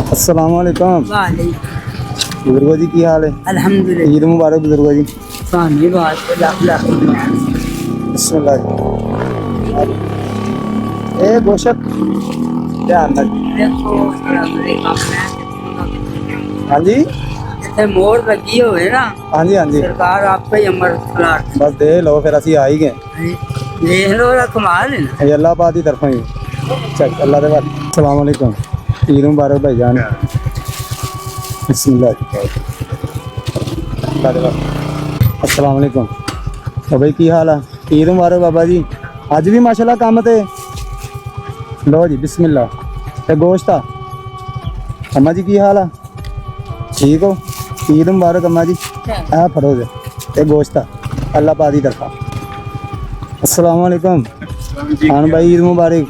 अस्सलाम वालेकुम वालेकुम बुजुर्गो जी, की हाल है? अल्हम्दुलिल्लाह। ईद मुबारक बुजुर्गो जी। सानी बात लाख लाख बिस्मिल्लाह जी। ए गोशत ध्यान नाल। देखो हाँ जी इतने मोड़ लगी हुए ना हाँ जी हाँ जी, सरकार आप पे अमर प्लाट बस दे लो फिर असी आ ही गए। देख लो ना कमाल है ना। ये अल्लाह पाक की तरफों ही। चल अल्लाह दे बाद। अस्सलाम वालेकुम, ईद मुबारक भाईजान। बिस्मिल्लाह जी। अल्लाह दे बाद। अस्सलाम वालेकुम। तो भाई की हाल है? ईद मुबारक बाबा जी। अज भी माशाल्लाह काम ते लो जी। बिस्मिल्लाह ते गोश्त आ। अम्मा जी की हाल है? ठीक हो? ईद मुबारक अम्मा जी। आ फड़ो दे ते गोश्त आ अल्लाह पाक की तरफा। अस्सलाम वालेकुम खान भाई, ईद मुबारक।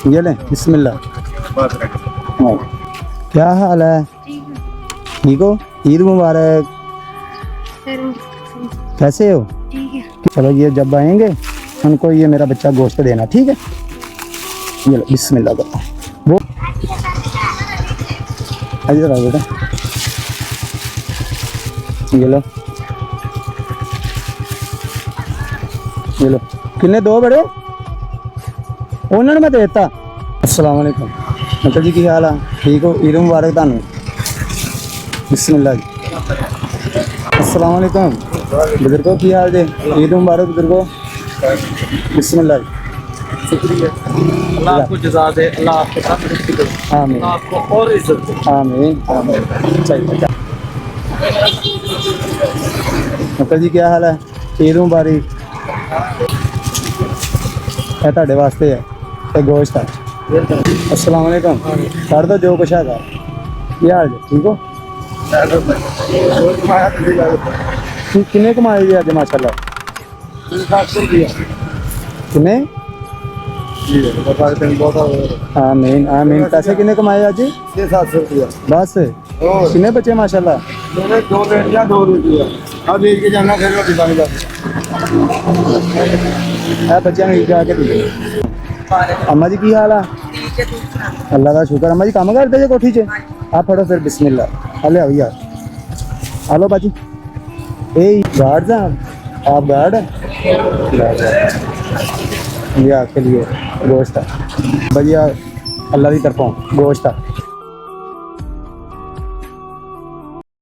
ये लें बिस्मिल्लाह। हाँ। क्या हाल है? ठीक हो? ईद मुबारक। कैसे हो? चलो ये जब आएंगे उनको ये मेरा बच्चा गोश्त देना, ठीक है? ये लो बिस्मिल्लाह करो। वो इधर आओ बेटा, ये लो ये लो। किन्ने दो बड़े उन्होंने मैं देता। अस्सलाम वालेकुम अंकल जी, की हाल है? ठीक हो? ईद मुबारक थानू। बिस्मिल्लाह जी। अस्सलाम वालेकुम बुजुर्गो, की हाल जे? ईद मुबारक बुजुर्गो। बिस्मिल्लाह जी। शुक्रिया। अल्लाह आपको जज़ा दे, अल्लाह आपको तंदुरुस्ती दे, आमीन अल्लाह आपको और इज्जत दे। आमीन आमीन। चाहिए अंकल जी, क्या हाल है? ईद मुबारक। ਇਹ ਤੁਹਾਡੇ ਵਾਸਤੇ ਹੈ ਤੇ ਗੋਸ਼ਤ ਹੈ। अस्सलाम वालेकुम कर दो जो कुछ है। ਕੀ ਹਾਲ ਜੀ? ਠੀਕ ਹੋ? ਕਿੰਨੇ ਕਮਾਏ ਜੀ ਅੱਜ ਮਾਸ਼ਾਅੱਲਾ? 700 रुपया ਕਿੰਨੇ? आमीन आमीन। पैसे किन्ने कमाए अज? 700 रुपया बस किन्ने बच्चे माशाल्लाह? दो बेटियां 2 रुपया। अब एक के जाना फिर रोटी पानी का। ए बच्चों ने जा के दिए। अम्मा जी की हाल है? अल्लाह का शुक्र। अम्मा जी काम करते जे कोठी च? आप फड़ो फिर बिस्मिल्लाह। हले आओ यार, हेलो बाजी। ए गार्ड साहब, आप गार्ड हैं? ये आपके लिए गोश्त है भैया, अल्लाह की तरफों गोश्त है।